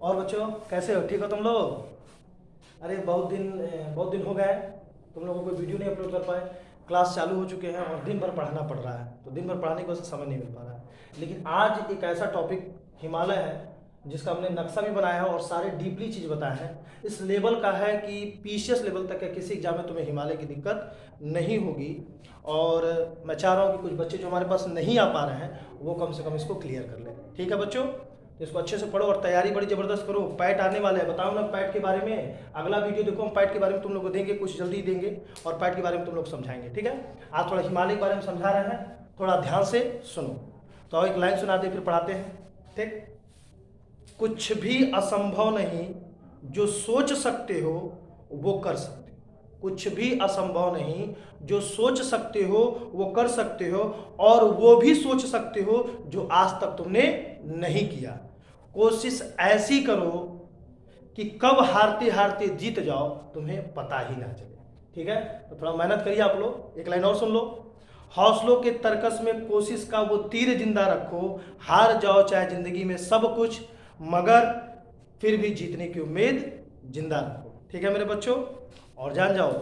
और बच्चों कैसे हो? ठीक हो तुम लोग? अरे बहुत दिन हो गए, तुम लोगों को वीडियो नहीं अपलोड कर पाए। क्लास चालू हो चुके हैं और दिन भर पढ़ाना पड़ रहा है, तो दिन भर पढ़ाने की वजह से समय नहीं मिल पा रहा है। लेकिन आज एक ऐसा टॉपिक हिमालय है जिसका हमने नक्शा भी बनाया है और सारे डीपली चीज़ बताए हैं। इस लेवल का है कि पीसीएस लेवल तक के किसी एग्जाम में तुम्हें हिमालय की दिक्कत नहीं होगी। और मैं चाह रहा हूँ कि कुछ बच्चे जो हमारे पास नहीं आ पा रहे हैं वो कम से कम इसको क्लियर कर लें। ठीक है बच्चों, तो इसको अच्छे से पढ़ो और तैयारी बड़ी ज़बरदस्त करो। पैट आने वाला है, बताओ ना पैट के बारे में। अगला वीडियो देखो, हम पैट के बारे में तुम लोग को देंगे, कुछ जल्दी देंगे और पैट के बारे में तुम लोग समझाएंगे। ठीक है, आज थोड़ा हिमालय के बारे में समझा रहे हैं, थोड़ा ध्यान से सुनो। तो अब एक लाइन सुनाते फिर पढ़ाते हैं। ठीक, कुछ भी असंभव नहीं जो सोच सकते हो वो कर सकते हो। कुछ भी असंभव नहीं जो सोच सकते हो वो कर सकते हो, और वो भी सोच सकते हो जो आज तक तुमने नहीं किया। कोशिश ऐसी करो कि कब हारते हारते जीत जाओ तुम्हें पता ही ना चले। ठीक है, तो थोड़ा मेहनत करिए आप लोग। एक लाइन और सुन लो। हौसलों के तरकस में कोशिश का वो तीर जिंदा रखो, हार जाओ चाहे जिंदगी में सब कुछ, मगर फिर भी जीतने की उम्मीद जिंदा रखो। ठीक है मेरे बच्चों, और जान जाओ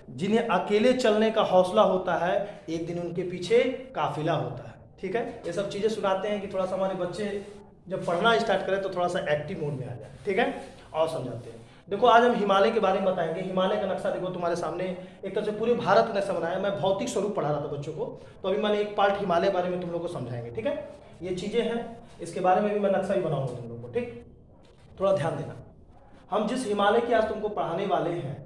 जिन्हें अकेले चलने का हौसला होता है एक दिन उनके पीछे काफिला होता है। ठीक है, ये सब चीज़ें सुनाते हैं कि थोड़ा सा हमारे बच्चे जब पढ़ना स्टार्ट करें तो थोड़ा सा एक्टिव मोड में आ जाए। ठीक है, और समझाते हैं। देखो आज हम हिमालय के बारे में बताएंगे। हिमालय का नक्शा देखो तुम्हारे सामने, एक तरह से पूरे भारत का नक्शा बनाया। मैं भौतिक स्वरूप पढ़ा रहा था बच्चों को, तो अभी मैंने एक पार्ट हिमालय के बारे में तुम लोग को समझाएंगे। ठीक है, ये चीज़ें हैं, इसके बारे में भी मैं नक्शा ही बनाऊंगा तुम लोग को। ठीक, थोड़ा ध्यान देना। हम जिस हिमालय की आज तुमको पढ़ाने वाले हैं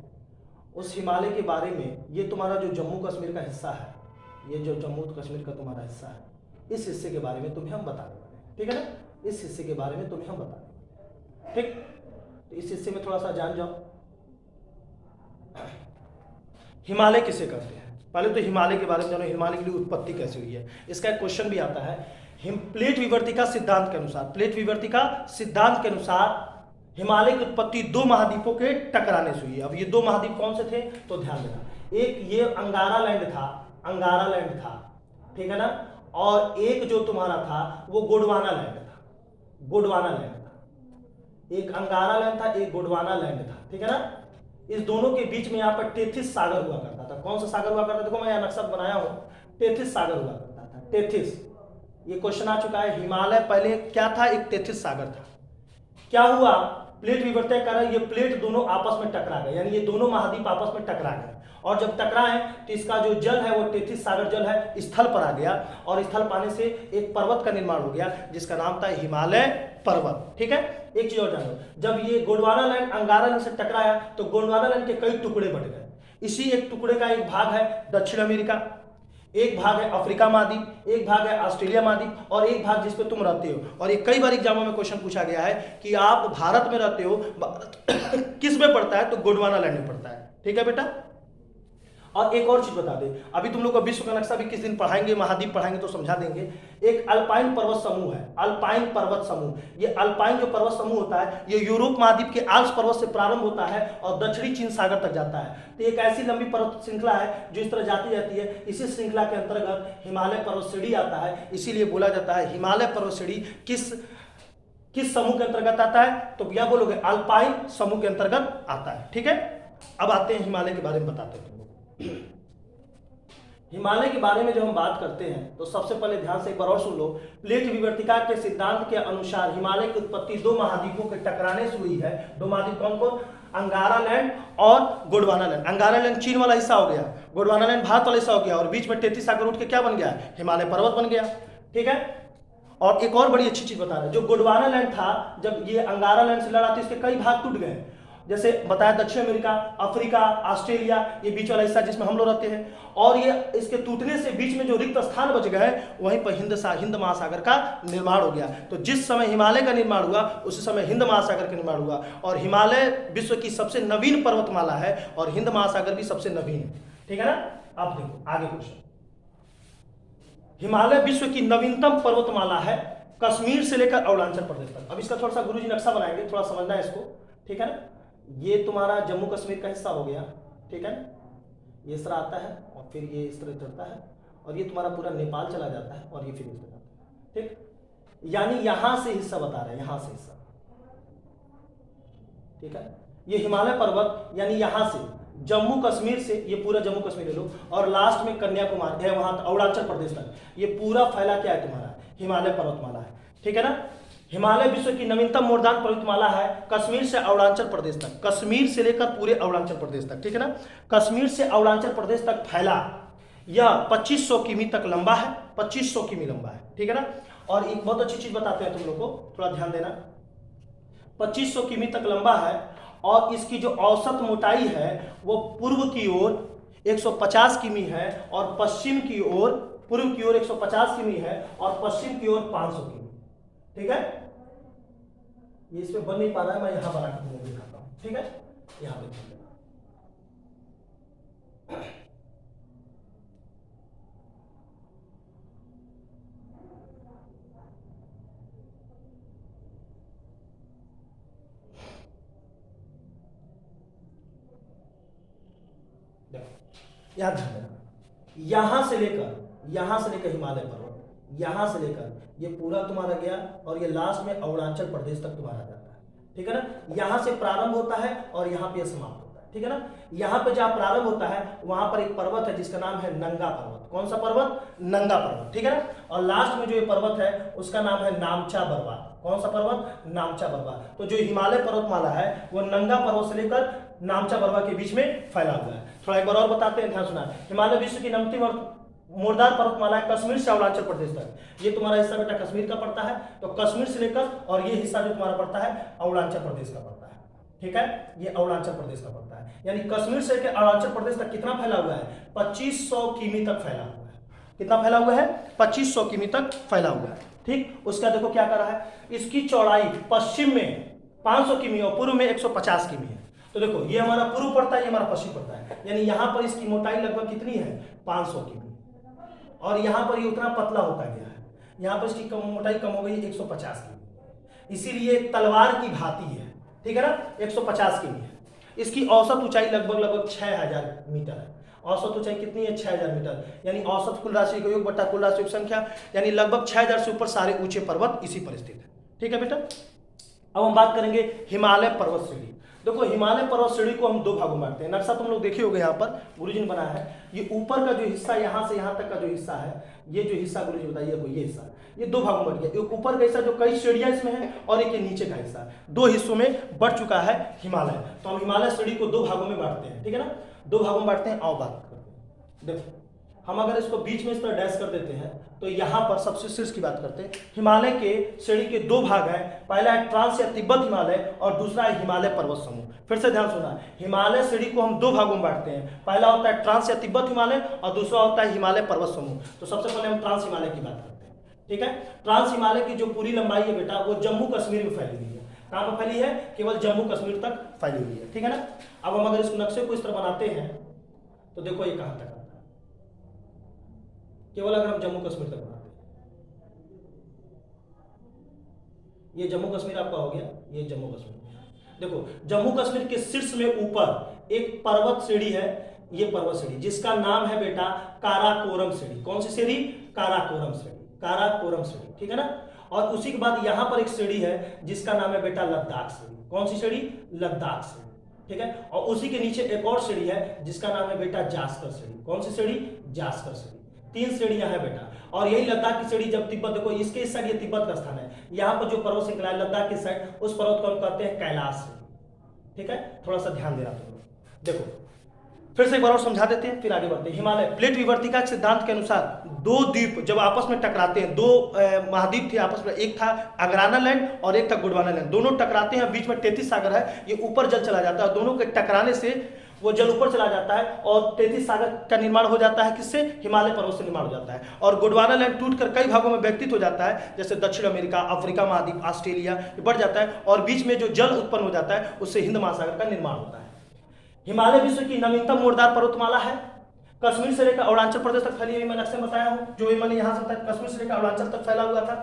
उस हिमालय के बारे में, ये तुम्हारा जो जम्मू कश्मीर का हिस्सा है, ये जो जम्मू कश्मीर का तुम्हारा हिस्सा है, इस हिस्से के बारे में तुम्हें हम बताने वाले हैं। ठीक है ना, इस हिस्से के बारे में तुम्हें हम बताने वाले हैं। ठीक, तो इस हिस्से में थोड़ा सा जान जाओ हिमालय किसे कहते हैं। पहले तो हिमालय के बारे में जानो, हिमालय की उत्पत्ति कैसे हुई है। इसका एक क्वेश्चन भी आता है। प्लेट विवर्तिका सिद्धांत के अनुसार, प्लेट विवर्तिका सिद्धांत के अनुसार हिमालय की उत्पत्ति दो महाद्वीपों के टकराने से हुई है। अब ये दो महाद्वीप कौन से थे तो ध्यान देना। एक ये अंगारा लैंड था, अंगारा लैंड था, ठीक है ना, और एक जो तुम्हारा था वो गोंडवाना लैंड था, गोंडवाना लैंड था। एक अंगारा लैंड था, एक गोंडवाना लैंड था। ठीक है ना, इस दोनों के बीच में यहाँ पर टेथिस सागर हुआ करता था। कौन सा सागर हुआ करता था? देखो मैं यहाँ नक्शा बनाया हूँ, टेथिस सागर हुआ करता था। टेथिस, ये क्वेश्चन आ चुका है। हिमालय पहले क्या था? एक टेथिस सागर था। क्या हुआ? प्लेट विवर्तन के कारण ये प्लेट दोनों आपस में टकरा गए, यानी ये दोनों महाद्वीप आपस में टकरा गए, और जब टकराए तो इसका जो जल है वो टेथिस सागर जल है स्थल पर आ गया, और स्थल पाने से एक पर्वत का निर्माण हो गया जिसका नाम था हिमालय पर्वत। ठीक है, एक चीज और जानो, जब ये गोंडवाना लैंड अंगारा लैंड से टकराया तो गोंडवाना लैंड के कई टुकड़े बट गए। इसी एक टुकड़े का एक भाग है दक्षिण अमेरिका, एक भाग है अफ्रीका महाद्वीप, एक भाग है ऑस्ट्रेलिया महाद्वीप, और एक भाग जिस पे तुम रहते हो। और ये कई बार एग्जामों में क्वेश्चन पूछा गया है कि आप भारत में रहते हो, किस में पड़ता है? तो गोंडवाना लैंड में पड़ता है। ठीक है बेटा, और एक और चीज बता दें, अभी तुम लोग को विश्व का नक्शा भी किस दिन पढ़ाएंगे, महाद्वीप पढ़ाएंगे तो समझा देंगे। एक अल्पाइन पर्वत समूह है, अल्पाइन पर्वत समूह। ये अल्पाइन जो पर्वत समूह होता है ये यूरोप महाद्वीप के आल्प्स पर्वत से प्रारंभ होता है और दक्षिणी चीन सागर तक जाता है। तो एक ऐसी लंबी पर्वत श्रृंखला है जो इस तरह जाती जाती है। इसी श्रृंखला के अंतर्गत हिमालय पर्वत श्रेणी आता है, इसीलिए बोला जाता है हिमालय पर्वत श्रेणी किस समूह के अंतर्गत आता है? तो यह बोलोगे अल्पाइन समूह के अंतर्गत आता है। ठीक है, अब आते हैं हिमालय के बारे में बताते हैं। हिमालय के बारे में जब हम बात करते हैं तो सबसे पहले ध्यान से एक बार और सुन लो। प्लेट विवर्तिका के सिद्धांत के अनुसार हिमालय की उत्पत्ति दो महाद्वीपों के टकराने से हुई है। दो महाद्वीप कौन कौन? अंगारा लैंड और गोंडवाना लैंड। अंगारा लैंड चीन वाला हिस्सा हो गया, गोंडवाना लैंड भारत वाला हिस्सा हो गया, और बीच में टेथिस सागर उठ के क्या बन गया? हिमालय पर्वत बन गया। ठीक है, और एक और बड़ी अच्छी चीज बता रहे हैं, जो गोंडवाना लैंड था जब ये अंगारा लैंड से लड़ा तो इसके कई भाग टूट गए, जैसे बताया दक्षिण अमेरिका, अफ्रीका, ऑस्ट्रेलिया, ये बीच वाला हिस्सा जिसमें हम लोग रहते हैं। और ये इसके टूटने से बीच में जो रिक्त स्थान बच गए वहीं पर हिंद महासागर का निर्माण हो गया। तो जिस समय हिमालय का निर्माण हुआ उसी समय हिंद महासागर का निर्माण हुआ, और हिमालय विश्व की सबसे नवीन पर्वतमाला है और हिंद महासागर भी सबसे नवीन है। ठीक है ना, अब देखो आगे क्वेश्चन। हिमालय विश्व की नवीनतम पर्वतमाला है, कश्मीर से लेकर अरुणाचल प्रदेश तक। अब इसका थोड़ा सा गुरुजी नक्शा बनाएंगे, थोड़ा समझना है इसको। ठीक है ना, ये तुम्हारा जम्मू कश्मीर का हिस्सा हो गया। ठीक है ना, ये इस तरह आता है और फिर ये इस तरह चढ़ता है, और ये तुम्हारा पूरा नेपाल चला जाता है, और ये फिर इस तरह जाता है। ठीक, यानी यहां से हिस्सा बता रहे हैं, यहां से हिस्सा, ठीक है। ये हिमालय पर्वत यानी यहाँ से जम्मू कश्मीर से, ये पूरा जम्मू कश्मीर ले लो और लास्ट में कन्याकुमारी है, वहां अरुणाचल प्रदेश तक, ये पूरा फैला क्या है तुम्हारा, हिमालय पर्वतमाला है। ठीक है ना। हिमालय विश्व की नवीनतम मोर्दान पर्वतमाला है, कश्मीर से अरुणाचल प्रदेश तक, कश्मीर से लेकर पूरे अरुणाचल प्रदेश तक। ठीक है ना। कश्मीर से अरुणाचल प्रदेश तक फैला, यह 2500 किमी तक लंबा है, 2500 किमी लंबा है। ठीक है ना। और एक बहुत अच्छी चीज बताते हैं तुम लोग को, थोड़ा ध्यान देना, 2500 किमी तक लंबा है और इसकी जो औसत मोटाई है वो पूर्व की ओर 150 किमी है और पश्चिम की ओर, पूर्व की ओर 150 किमी है और पश्चिम की ओर 500 किमी। ठीक है। ये इसमें बन नहीं पा रहा है, मैं यहां बना के तुमको दिखाता हूं। ठीक है। यहां पे याद ध्यान देना, यहां से लेकर हिमालय पर्वत, यहां से लेकर ये पूरा तुम्हारा गया और ये लास्ट में अरुणाचल प्रदेश तक तुम्हारा जाता है। ठीक है ना। यहां से प्रारंभ होता है और यहां पे समाप्त होता है। ठीक है ना। यहां पे जहां प्रारंभ होता है वहां पर एक पर्वत है जिसका नाम है नंगा पर्वत। कौन सा पर्वत? नंगा पर्वत। ठीक है ना। और लास्ट में जो ये पर्वत है उसका नाम है नामचा बरवा। कौन सा पर्वत? नामचा बरवा। तो जो हिमालय पर्वतमाला है वो नंगा पर्वत से लेकर नामचा बरवा के बीच में फैला हुआ है। थोड़ा एक बार और बताते हैं, ध्यान सुना। हिमालय विश्व की नवीनतम मोर्दान पर्वतमाला है, कश्मीर से अरुणाचल प्रदेश तक। ये तुम्हारा हिस्सा बेटा कश्मीर का पड़ता है, तो कश्मीर से लेकर और ये हिस्सा जो तुम्हारा पड़ता है अरुणाचल प्रदेश का पड़ता है। ठीक है। ये अरुणाचल प्रदेश का पड़ता है, यानी कश्मीर से लेकर अरुणाचल प्रदेश तक कितना फैला हुआ है? 2500 किमी तक फैला हुआ है। कितना फैला हुआ है? 2500 किमी तक फैला हुआ है। ठीक। उसका देखो क्या कर रहा है, इसकी चौड़ाई पश्चिम में 500 किमी और पूर्व में 150 किमी है। तो देखो ये हमारा पूर्व पड़ता है, ये हमारा पश्चिम पड़ता है, यानी यहां पर इसकी मोटाई लगभग कितनी है? 500 किमी। और यहां पर ये उतना पतला होता गया है, यहां पर इसकी मोटाई कम हो गई 150 किमी, इसीलिए तलवार की भांति है। ठीक है ना। 150 किमी है। इसकी औसत ऊंचाई लगभग 6000 मीटर है। औसत ऊंचाई कितनी है? 6000 मीटर, यानी औसत कुल राशि का योग बटा कुल राशि की संख्या, यानी लगभग 6000 से ऊपर सारे ऊंचे पर्वत इसी पर स्थित है। ठीक है बेटा। अब हम बात करेंगे हिमालय पर्वत श्रेणी। देखो हिमालय पर्वत श्रेणी को हम दो भागों में बांटते हैं। नक्शा तुम लोग देखे होंगे, यहाँ पर गुरुजी ने बनाया है। ये ऊपर का जो हिस्सा, यहाँ से यहाँ तक का जो हिस्सा है, ये जो हिस्सा गुरुजी बताइए, ये हिस्सा, ये दो भागों में बट गया। एक ऊपर का हिस्सा जो कई श्रेणियां इसमें है और एक ये नीचे का हिस्सा, दो हिस्सों में बढ़ चुका है हिमालय। तो हम हिमालय श्रेणी को दो भागों में बांटते हैं। ठीक है ना। दो भागों में बांटते हैं। आओ बात करते हैं। देखो हम अगर इसको बीच में इस तरह डैश कर देते हैं तो यहाँ पर सबसे शीर्ष की बात करते हैं। हिमालय के श्रेणी के दो भाग हैं, पहला है ट्रांस या तिब्बत हिमालय और दूसरा है हिमालय पर्वत समूह। फिर से ध्यान सुना, हिमालय श्रेणी को हम दो भागों में बांटते हैं, पहला होता है ट्रांस या तिब्बत हिमालय और दूसरा होता है हिमालय पर्वत समूह। तो सबसे पहले हम ट्रांस हिमालय की बात करते हैं। ठीक है। ट्रांस हिमालय की जो पूरी लंबाई है बेटा वो जम्मू कश्मीर में फैली हुई है। कहाँ पर फैली है? केवल जम्मू कश्मीर तक फैली हुई है। ठीक है ना। अब हम अगर इस नक्शे को इस तरह बनाते हैं तो देखो ये कहां तक आता है, केवल अगर हम जम्मू कश्मीर तक बनाते हैं। ये जम्मू कश्मीर आपका हो गया, ये जम्मू कश्मीर। देखो जम्मू कश्मीर के शीर्ष में ऊपर एक पर्वत श्रेणी है, ये पर्वत श्रेणी जिसका नाम है बेटा काराकोरम श्रेणी। कौन सी श्रेणी? काराकोरम श्रेणी। काराकोरम श्रेणी। ठीक है ना। और उसी के बाद यहां पर एक श्रेणी है जिसका नाम है बेटा लद्दाख श्रेणी। कौन सी श्रेणी? लद्दाख श्रेणी। ठीक है। और उसी के नीचे एक और श्रेणी है जिसका नाम है बेटा जास्कर श्रेणी। कौन सी श्रेणी? जास्कर श्रेणी। तीन श्रेणियां हैं बेटा। और यही लद्दाख की श्रेणी जब तिब्बत, देखो इसके इस साइड ये तिब्बत का स्थान है, यहाँ पर जो पर्वत श्रृंखला है लद्दाख की साइड, उस पर्वत को हम कहते हैं कैलाश श्रेणी। ठीक है। थोड़ा सा ध्यान देना तुम लोग। देखो फिर से एक बार और समझा देते हैं फिर आगे बढ़ते हैं। हिमालय प्लेट विवर्तिका के सिद्धांत के अनुसार दो द्वीप जब आपस में टकराते हैं, दो महाद्वीप थे आपस में, एक था अग्राना लैंड और एक था गोंडवाना लैंड, दोनों टकराते हैं, बीच में 33 सागर है, ये ऊपर जल चला जाता है, दोनों के टकराने से वो जल ऊपर चला जाता है और 33 सागर का निर्माण हो जाता है। किससे? हिमालय पर्वत से निर्माण हो जाता है। और गोंडवाना लैंड टूटकर कई भागों में व्यक्तित हो जाता है, जैसे दक्षिण अमेरिका, अफ्रीका महाद्वीप, ऑस्ट्रेलिया बढ़ जाता है और बीच में जो जल उत्पन्न हो जाता है उससे हिंद महासागर का निर्माण होता है। हिमालय विश्व की नवीनतम मोर्दार पर्वतमाला है, कश्मीर से लेकर अरुणाचल प्रदेश तक फैली हुई। मैंने अक्सर बताया हूं, जो मैंने यहां से बताया कश्मीर से लेकर अरुणाचल तक फैला हुआ था।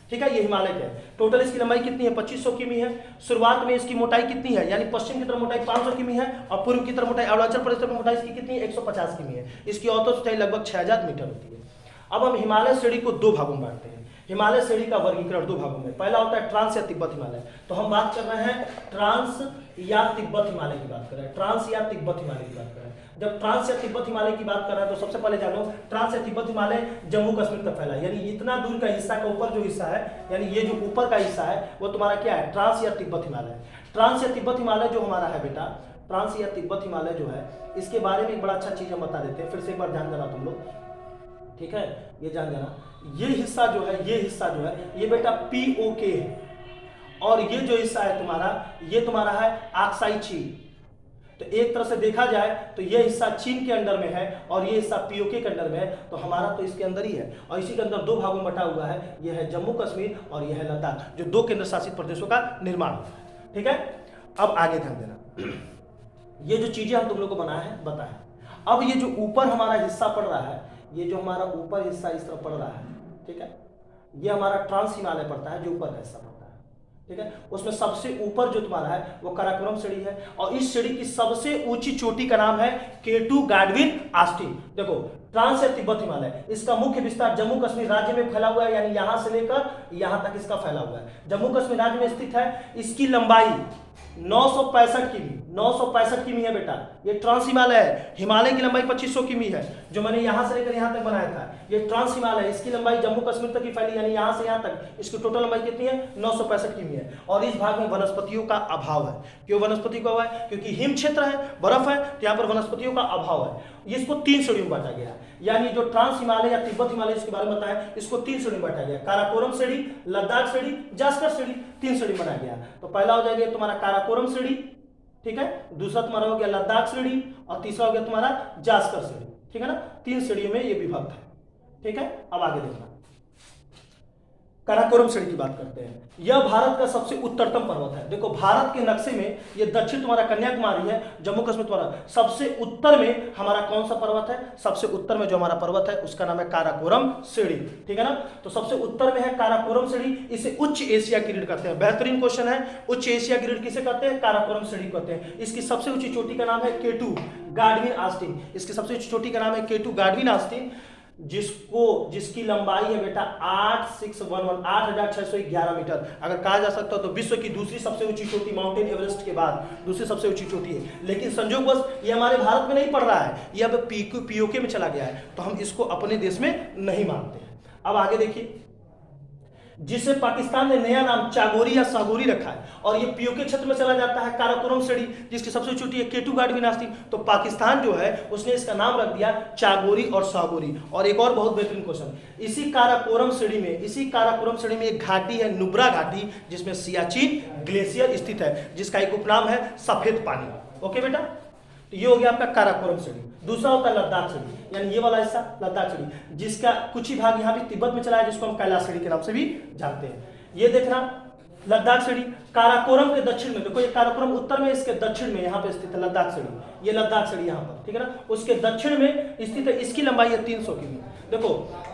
ठीक है। ये हिमालय का है। टोटल इसकी लंबाई कितनी है? 2500 किमी है। शुरुआत में इसकी मोटाई कितनी है? यानी पश्चिम की तरफ मोटाई 500 किमी है और पूर्व की तरफ मोटाई अरुणाचल प्रदेश की मोटाई इसकी कितनी है? 150 किमी है। इसकी औसत ऊंचाई लगभग 6000 मीटर होती है। अब हम हिमालय श्रेणी को दो भागों में बांटते हैं। हिमालय श्रेणी का वर्गीकरण दो भागों में, पहला होता है ट्रांस या तिब्बत हिमालय। तो हम बात कर रहे हैं ट्रांस या तिब्बत हिमालय की बात कर रहे हैं, ट्रांस या तिब्बत हिमालय की बात कर रहे हैं। जब ट्रांस या तिब्बत हिमालय की बात कर रहे हैं तो सबसे पहले जानो ट्रांस या तिब्बत हिमालय जम्मू कश्मीर तक फैला है, यानी इतना दूर का हिस्सा का ऊपर जो हिस्सा है, यानी ये जो ऊपर का हिस्सा है वो तुम्हारा क्या है, ट्रांस या तिब्बत हिमालय। ट्रांस या तिब्बत हिमालय जो हमारा है बेटा, ट्रांस या तिब्बत हिमालय जो है, इसके बारे में एक बड़ा अच्छा चीज हम बता देते हैं, फिर से एक बार ध्यान देना तुम लोग, ठीक है, ये जान देना। ये हिस्सा जो है, ये हिस्सा जो है, ये बेटा POK है, और ये जो हिस्सा है तुम्हारा, ये तुम्हारा है अक्साई चीन। तो एक तरह से देखा जाए तो ये हिस्सा चीन के अंडर में है और ये हिस्सा POK के अंडर में है, तो हमारा तो इसके अंदर ही है, और इसी के अंदर दो भागों में बटा हुआ है, ये है जम्मू कश्मीर और ये है लद्दाख, जो 2 केंद्र शासित प्रदेशों का निर्माण हुआ है, ठीक है। अब आगे ध्यान देना, ये जो चीजें हम तुम लोग को बनाया है बताएं। अब ये जो ऊपर हमारा हिस्सा पड़ रहा है, ये जो हमारा ऊपर हिस्सा इस तरह पड़ रहा है, ठीक है, ये हमारा ट्रांस हिमालय पड़ता है, जो ऊपर का हिस्सा पड़ता है, ठीक है। उसमें सबसे ऊपर जो तुम्हारा है वो काराकोरम श्रेणी है, और इस श्रेणी की सबसे ऊंची चोटी का नाम है K2 गाडविन आस्टीन। देखो ट्रांस या तिब्बत हिमालय, इसका मुख्य विस्तार जम्मू कश्मीर राज्य में फैला हुआ है, यानी यहां से लेकर यहां तक इसका फैला हुआ है, जम्मू कश्मीर राज्य में स्थित है। इसकी लंबाई 965 किमी, 965 किमी है बेटा, ये ट्रांस हिमालय है। हिमालय की लंबाई 2500 किमी है, जो मैंने यहां से लेकर यहां तक बनाया था, ये ट्रांस हिमालय, इसकी लंबाई जम्मू कश्मीर तक ही फैली, यानी यहां से यहां तक इसकी टोटल लंबाई कितनी है, 965 किमी है। और इस भाग में वनस्पतियों का अभाव है। क्यों वनस्पति का अभाव है? क्योंकि हिम क्षेत्र है, बर्फ है, तो यहाँ पर वनस्पतियों का अभाव है। इसको 3 श्रेणियों में बांटा गया है, यानी जो ट्रांस हिमालय या तिब्बत हिमालय इसके बारे में बताया, इसको 3 श्रेणी में बांटा गया, काराकोरम श्रेणी, लद्दाख श्रेणी, जास्कर श्रेणी, 3 श्रेणी बनाया गया। तो पहला हो जाएगा तुम्हारा काराकोरम श्रेणी, ठीक है, दूसरा तुम्हारा हो गया लद्दाख श्रेणी, और तीसरा हो गया तुम्हारा जास्कर श्रेणी, ठीक है ना। 3 श्रेणियों में ये विभक्त है, ठीक है। अब आगे देखना, काराकोरम श्रेणी की बात करते हैं। यह भारत का सबसे उत्तरतम पर्वत है। देखो भारत के नक्शे में ये दक्षिण तुम्हारा कन्याकुमारी है, जम्मू कश्मीर तुम्हारा सबसे उत्तर में हमारा कौन सा पर्वत है, सबसे उत्तर में जो हमारा पर्वत है उसका नाम है काराकोरम श्रेणी, ठीक है ना। तो सबसे उत्तर में है काराकोरम श्रेणी, इसे उच्च एशिया की रीढ़ कहते हैं। बेहतरीन क्वेश्चन है, उच्च एशिया की रीढ़ किसे कहते हैं, काराकोरम श्रेणी कहते हैं। इसकी सबसे ऊंची चोटी का नाम है K2 गाडविन आस्टीन, इसकी सबसे ऊंची चोटी का नाम है K2 गाडविन आस्टीन, जिसकी लंबाई है बेटा 8611 मीटर। अगर कहा जा सकता तो विश्व की दूसरी सबसे ऊंची चोटी माउंटेन एवरेस्ट के बाद दूसरी सबसे ऊंची चोटी है, लेकिन संयोगवश ये हमारे भारत में नहीं पड़ रहा है, ये अब POK में चला गया है, तो हम इसको अपने देश में नहीं मानते हैं। अब आगे देखिए, जिसे पाकिस्तान ने नया नाम चागोरी या सागोरी रखा है, और ये POK क्षेत्र में चला जाता है, काराकोरम श्रेणी जिसकी सबसे छोटी है K2 गाडविन आस्टीन, तो पाकिस्तान जो है उसने इसका नाम रख दिया चागोरी और सागोरी। और एक और बहुत बेहतरीन क्वेश्चन, इसी काराकोरम श्रेणी में एक घाटी है, नुब्रा घाटी, जिसमें सियाचिन ग्लेशियर स्थित है, जिसका एक उपनाम है सफेद पानी। ओके बेटा, तो ये हो गया आपका काराकोरम श्रेणी। दूसरा होता है लद्दाख श्रेणी, यानी ये वाला हिस्सा लद्दाख श्रेणी, जिसका कुछ ही भाग यहाँ भी तिब्बत में चला है, जिसको हम कैलाश श्रेणी के नाम से भी जानते हैं। ये देखना लद्दाख श्रेणी काराकोरम के दक्षिण में, देखो ये काराकोरम उत्तर में, इसके दक्षिण में यहाँ पे स्थित है लद्दाख श्रेणी, ये लद्दाख श्रेणी यहाँ पर, ठीक है ना, उसके दक्षिण में स्थित है। इसकी लंबाई है 300 किमी। देखो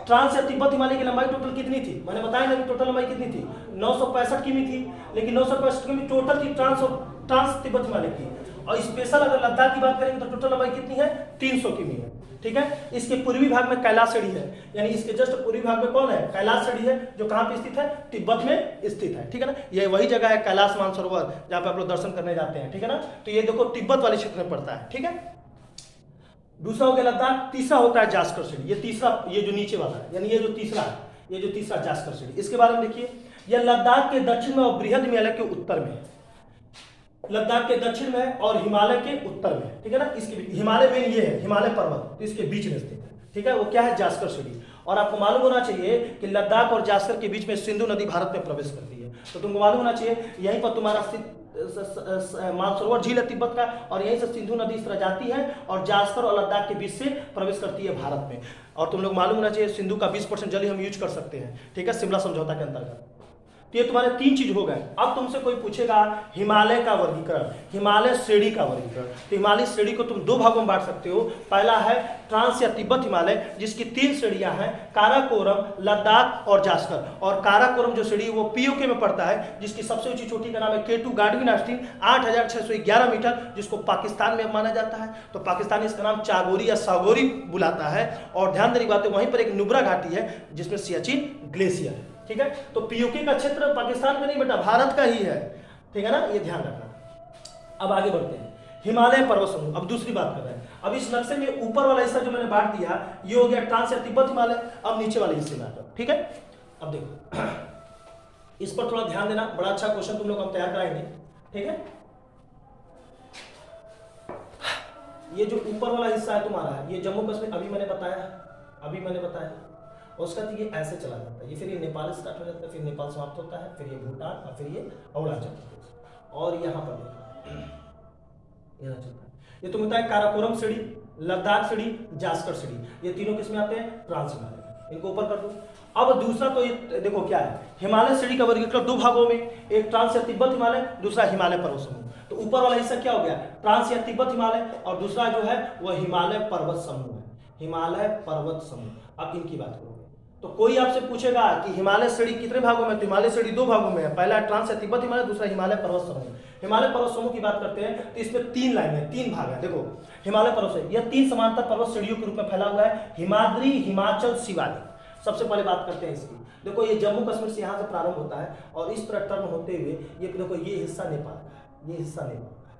ट्रांस या तिब्बत हिमालय की लंबाई टोटल कितनी थी, मैंने बताया ना कि टोटल लंबाई कितनी थी, 965 किमी थी, लेकिन 965 किमी टोटल थी ट्रांस तिब्बत हिमालय की, और स्पेशल अगर लद्दाख की बात करेंगे तो टोटल लंबाई कितनी है, 300 किमी है, ठीक है। इसके पूर्वी भाग में कैलाश श्रेणी है, यानी इसके जस्ट पूर्वी भाग में कौन है, कैलाश श्रेणी है, जो कहां पे स्थित है, तिब्बत में स्थित है, ठीक है ना। ये वही जगह है कैलाश मानसरोवर, जहां पे आप लोग दर्शन करने जाते हैं, ठीक है ना। तो ये देखो तिब्बत वाले क्षेत्र में पड़ता है, ठीक है। दूसरा हो गया लद्दाख। तीसरा होता है जास्कर श्रेणी, ये तीसरा, ये जो नीचे वाला है, यानी ये जो तीसरा है, ये जो तीसरा जास्कर श्रेणी, इसके बारे में देखिए, यह लद्दाख के दक्षिण में और बृहद हिमालय के उत्तर में, लद्दाख के दक्षिण में और हिमालय के उत्तर में, ठीक है ना। इसके हिमालय में ये है हिमालय पर्वत, तो इसके बीच में स्थित है, ठीक है। वो क्या है, जास्कर श्रेणी। और आपको मालूम होना चाहिए कि लद्दाख और जास्कर के बीच में सिंधु नदी भारत में प्रवेश करती है, तो तुमको मालूम होना चाहिए यहीं पर तुम्हारा मानसरोवर झील है तिब्बत का, और यहीं से सिंधु नदी इस तरह जाती है और जास्कर और लद्दाख के बीच से प्रवेश करती है भारत में। और तुम लोग मालूम होना चाहिए सिंधु का 20% जल ही हम यूज कर सकते हैं, ठीक है, शिमला समझौता के अंतर्गत। तो ये तुम्हारे 3 चीज हो गए। अब तुमसे कोई पूछेगा हिमालय का वर्गीकरण, हिमालय श्रेणी का वर्गीकरण, तो हिमालय श्रेणी को तुम 2 भागों में बांट सकते हो। पहला है ट्रांस या तिब्बत हिमालय, जिसकी 3 श्रेणियां हैं, काराकोरम, लद्दाख और जास्कर। और काराकोरम जो श्रेणी वो POK में पड़ता है, जिसकी सबसे ऊंची चोटी का नाम है K2 गाडविन आस्टीन, 8611 मीटर, जिसको पाकिस्तान में माना जाता है। तो पाकिस्तान इसका नाम चागोरी या सागोरी बुलाता है। और ध्यान देने की बात है, वहीं पर एक नुब्रा घाटी है जिसमें सियाचिन ग्लेशियर है, ठीक है। तो POK का क्षेत्र पाकिस्तान में नहीं बेटा, भारत का ही है, ठीक है ना, ये ध्यान रखना। अब आगे बढ़ते हैं, हिमालय पर्वत समूह। अब दूसरी बात कर रहे हैं, अब इस नक्शे में ऊपर वाला हिस्सा जो मैंने बांट दिया ये हो गया ट्रांस या तिब्बत हिमालय। अब नीचे वाले हिस्से में आता हूं, ठीक है। अब देखो इस पर थोड़ा ध्यान देना, बड़ा अच्छा क्वेश्चन तुम लोग हम तैयार कराएंगे, ठीक है। ये जो ऊपर वाला हिस्सा है तुम्हारा, ये जम्मू कश्मीर अभी मैंने बताया, उसका तो ये ऐसे चला जाता है, ये फिर ये नेपाल स्टार्ट हो जाता है, फिर नेपाल समाप्त होता है, फिर ये भूटान और फिर ये अरुणाचल प्रदेश, और यहाँ पर ये चलता है। ये तुम बताए काराकोरम सीढ़ी, लद्दाख सीढ़ी, जास्कर सीढ़ी, ये तीनों किसमें आते हैं? ट्रांस हिमालय। इनको ऊपर कर दो। अब दूसरा तो ये देखो क्या है, हिमालय सीढ़ी का वर्गीकरण दो भागों में, एक ट्रांस या तिब्बत हिमालय, दूसरा हिमालय पर्वत समूह। तो ऊपर वाला हिस्सा क्या हो गया? ट्रांस या तिब्बत हिमालय, और दूसरा जो है वह हिमालय पर्वत समूह है, हिमालय पर्वत समूह। अब इनकी बात करोगे तो कोई आपसे पूछेगा कि हिमालय श्रेणी कितने भागों में? तो हिमालय श्रेणी दो भागों में है, पहला ट्रांस या तिब्बत हिमालय, दूसरा हिमालय पर्वत समूह। हिमालय पर्वत समूह की बात करते हैं तो इसमें तीन लाइन है, तीन भाग है। देखो हिमालय पर्वत श्रेणी, यह तीन समांतर पर्वत श्रेणियों के रूप में फैला हुआ है, हिमाद्री, हिमाचल, शिवालिक। सबसे पहले बात करते हैं इसकी। देखो ये जम्मू कश्मीर से यहाँ से प्रारंभ होता है और इस तरह टर्न होते हुए ये देखो ये हिस्सा नेपाल का है, ये हिस्सा नेपाल का है,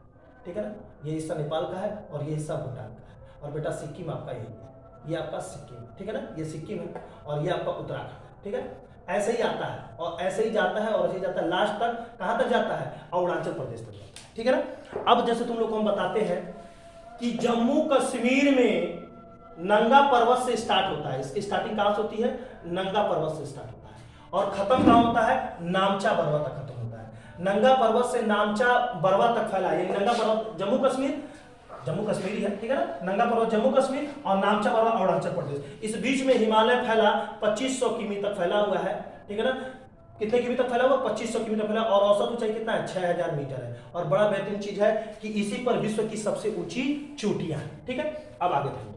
ठीक है ना। ये हिस्सा नेपाल का है और ये हिस्सा भूटान का है, और बेटा सिक्किम आपका यही है, ये आपका सिक्किम, ठीक है ना, ये सिक्किम है और ये आपका उत्तराखंड है, ठीक है। ऐसे ही आता है और ऐसे ही जाता है और ऐसे ही जाता है, लास्ट तक कहां तक जाता है? अरुणाचल प्रदेश तक जाता है, ठीक है ना। अब जैसे तुम लोग को हम बताते हैं कि जम्मू कश्मीर में नंगा पर्वत से स्टार्ट होता है, इसकी स्टार्टिंग कहां से होती है? नंगा पर्वत से स्टार्ट होता है और खत्म कहां होता है? नामचा बरवा तक खत्म होता है। नंगा पर्वत से नामचा बरवा तक फैला है, नंगा पर्वत जम्मू कश्मीर है, ठीक है ना। नंगा पर्वत जम्मू कश्मीर और नामचा पर्वत अरुणाचल प्रदेश। इस बीच में हिमालय फैला 2500 किमी तक फैला हुआ है, ठीक है ना। कितने किमी तक फैला हुआ? 2500 किमी तक फैला, और औसत ऊंचाई कितना है? 6000 मीटर है। और बड़ा बेहतरीन चीज है कि इसी पर विश्व की सबसे ऊंची चोटियां हैं, ठीक है। अब आगे देखो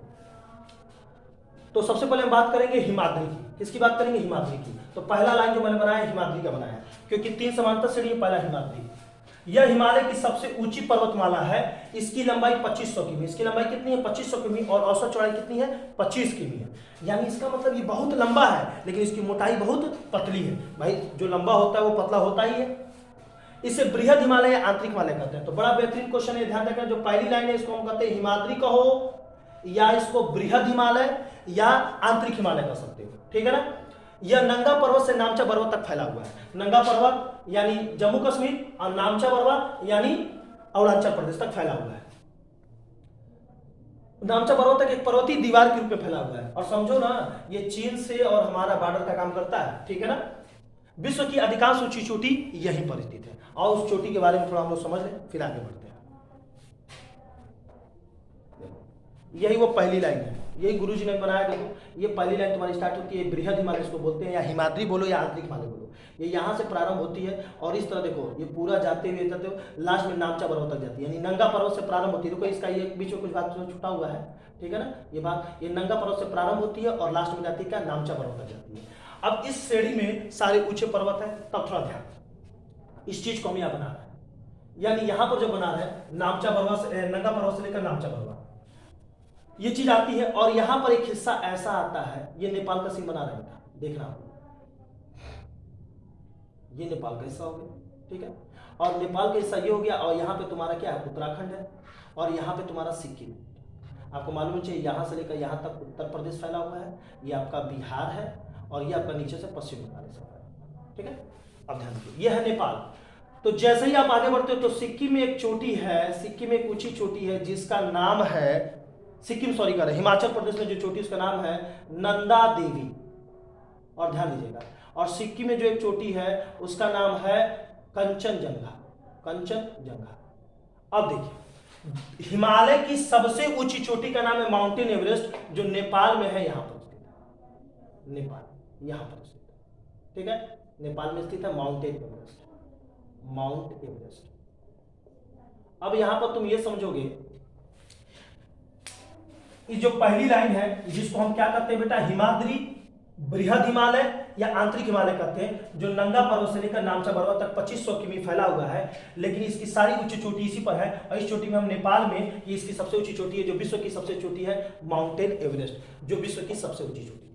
तो सबसे पहले हम बात करेंगे हिमाद्री की। किसकी बात करेंगे? हिमाद्री की। तो पहला लाइन जो मैंने बनाया हिमाद्री का बनाया, क्योंकि तीन समांतर श्रेणी, पहला हिमाद्री। यह हिमालय की सबसे ऊंची पर्वतमाला है, इसकी लंबाई 2500 किमी। इसकी लंबाई कितनी है? 2500 किमी, और औसत चौड़ाई कितनी है? 25 किमी है। यानी इसका मतलब ये बहुत लंबा है लेकिन इसकी मोटाई बहुत पतली है। भाई जो लंबा होता है वो पतला होता ही है। इसे बृहद हिमालय या आंतरिक हिमालय कहते हैं। तो बड़ा बेहतरीन क्वेश्चन है, ध्यान रखना। जो पहली लाइन है इसको हम कहते हैं हिमाद्री कहो, या इसको बृहद हिमालय या आंतरिक हिमालय कह सकते हो, ठीक है ना। यह नंगा पर्वत से नामचा बरवा तक फैला हुआ है। नंगा पर्वत यानी जम्मू कश्मीर और नामचा बरवा यानी अरुणाचल प्रदेश तक फैला हुआ है। नामचा पर्वत तक एक पर्वतीय दीवार के रूप में फैला हुआ है, और समझो ना ये चीन से और हमारा बॉर्डर का काम करता है, ठीक है ना। विश्व की अधिकांश ऊंची चोटी यहीं पर स्थित है, और उस चोटी के बारे में थोड़ा हम लोग समझ लें फिर आगे बढ़ते हैं। यही वो पहली लाइन है, यही गुरुजी ने बनाया। देखो ये पहली लाइन तुम्हारी स्टार्ट होती है, बृहद हिमालय इसको बोलते हैं, या हिमाद्री बोलो या आंतरिक हिमालय बोलो। ये यहाँ से प्रारंभ होती है और इस तरह देखो ये पूरा जाते हुए लास्ट में नामचा पर्वत तक जाती है, यानी नंगा पर्वत से प्रारंभ होती है। देखो इसका ये बीच में कुछ बात छुटा हुआ है, ठीक है ना। ये बात ये नंगा पर्वत से प्रारंभ होती है और लास्ट में जाती है क्या? नामचा पर्वत तक जाती है। अब इस श्रेणी में सारे ऊंचे पर्वत है। तब थोड़ा ध्यान, इस चीज को हम यहाँ बना रहे हैं, यानी यहाँ पर जो बना रहे हैं नामचा पर्वत से, नंगा पर्वत से लेकर नामचा पर्वत ये चीज आती है। और यहां पर एक हिस्सा ऐसा आता है, ये नेपाल का सीन बना रहे हैं, देखना ये नेपाल का हिस्सा हो गया, ठीक है। और नेपाल का हिस्सा ये हो गया, और यहाँ पे तुम्हारा क्या है? उत्तराखंड है, और यहाँ पे तुम्हारा सिक्किम है। आपको मालूम चाहिए यहाँ से लेकर यहाँ तक उत्तर प्रदेश फैला हुआ है, ये आपका बिहार है, और ये आपका नीचे से पश्चिम बंगाल है, ठीक है। अब ध्यान दीजिए, ये है नेपाल। तो जैसे ही आप आगे बढ़ते हो तो सिक्किम में एक चोटी है, सिक्किम में एक ऊंची चोटी है जिसका नाम है हिमाचल प्रदेश में जो चोटी उसका नाम है नंदा देवी। और ध्यान दीजिएगा, और सिक्किम में जो एक चोटी है उसका नाम है कंचनजंगा। अब देखिए हिमालय की सबसे ऊंची चोटी का नाम है माउंटेन एवरेस्ट, जो नेपाल में है, यहां पर स्थित है। नेपाल यहां पर स्थित है, ठीक है। नेपाल में स्थित है माउंट एवरेस्ट। अब यहां पर तुम ये समझोगे, ये जो पहली लाइन है जिसको हम क्या करते हैं बेटा? हिमाद्री, बृहद हिमालय या आंतरिक हिमालय कहते हैं, जो नंगा पर्वत से लेकर नामचा बरवा तक 2500 किमी फैला हुआ है, लेकिन इसकी सारी ऊंची चोटी इसी पर है। और इस चोटी में हम नेपाल में, ये इसकी सबसे ऊंची चोटी है, जो विश्व की सबसे चोटी है माउंटेन एवरेस्ट, जो विश्व की सबसे ऊंची चोटी है।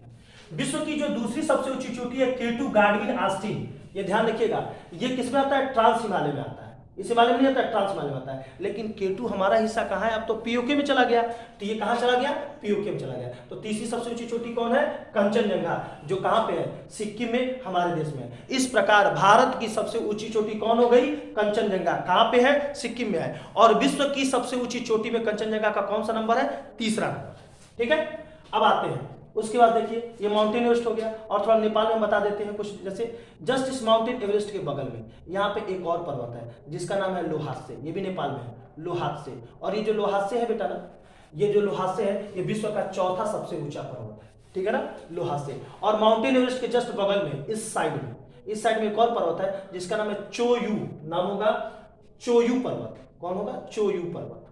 विश्व की जो दूसरी सबसे ऊंची चोटी है K2 गाडविन आस्टिन। ये ध्यान रखिएगा, ये किसमें आता है? ट्रांस हिमालय में आता है। इसे मालूम नहीं आता, ट्रांस मालूम आता है, लेकिन K2 हमारा हिस्सा कहाँ है, अब तो POK में चला गया, तो ये कहाँ चला गया, POK में चला गया। तो तीसरी सबसे ऊंची चोटी कौन है, कंचनजंगा, जो कहाँ पे है, सिक्किम में, हमारे देश में। इस प्रकार भारत की सबसे ऊंची चोटी कौन हो गई, कंचनजंगा, कहाँ पे है, सिक्किम में है। और विश्व की सबसे ऊंची चोटी में कंचनजंगा का कौन सा नंबर है, तीसरा नंबर। ठीक है, अब आते हैं उसके बाद देखिए, ये माउंटेन एवरेस्ट हो गया। और थोड़ा नेपाल में बता देते हैं कुछ, जैसे जस्ट इस माउंटेन एवरेस्ट के बगल में यहाँ पे एक और पर्वत है जिसका नाम है लोहासे, ये भी नेपाल में है, लोहासे। और ये जो लोहासे है बेटा ना, ये जो लोहासे है ये विश्व का चौथा सबसे ऊंचा पर्वत है, ठीक है ना, लोहासे। और माउंटेन एवरेस्ट के जस्ट बगल में इस साइड में एक और पर्वत है जिसका नाम है चोयू, नाम होगा चोयू पर्वत। कौन होगा, चोयू पर्वत।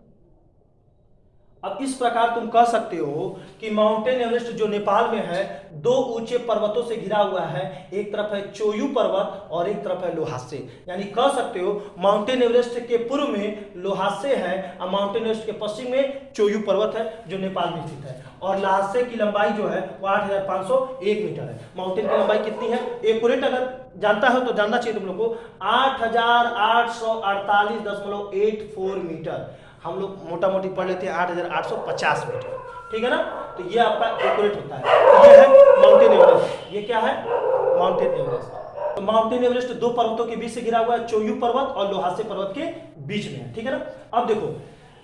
अब इस प्रकार तुम कह सकते हो कि माउंटेन एवरेस्ट जो नेपाल में है, दो ऊंचे पर्वतों से घिरा हुआ है, एक तरफ है चोयू पर्वत और एक तरफ है लोहासे। यानी कह सकते हो माउंटेन एवरेस्ट के पूर्व में लोहासे है और माउंटेन एवरेस्ट के पश्चिम में चोयू पर्वत है जो नेपाल में स्थित है। और लोहासे की लंबाई जो है वो 8501 मीटर है। माउंटेन की लंबाई कितनी है, एक्यूरेट अगर जानता हो तो जानना चाहिए तुम लोग को, 8848.84 मीटर। हम लोग मोटा मोटी पढ़ लेते हैं 8850 मीटर, ठीक है ना। तो ये आपका एक्यूरेट होता है। ये है माउंटेन एवरेस्ट। ये क्या है, माउंटेन एवरेस्ट। तो माउंटेन एवरेस्ट दो पर्वतों के बीच से घिरा हुआ है, चोयू पर्वत और लोहासे पर्वत के बीच में है, ठीक है ना। अब देखो,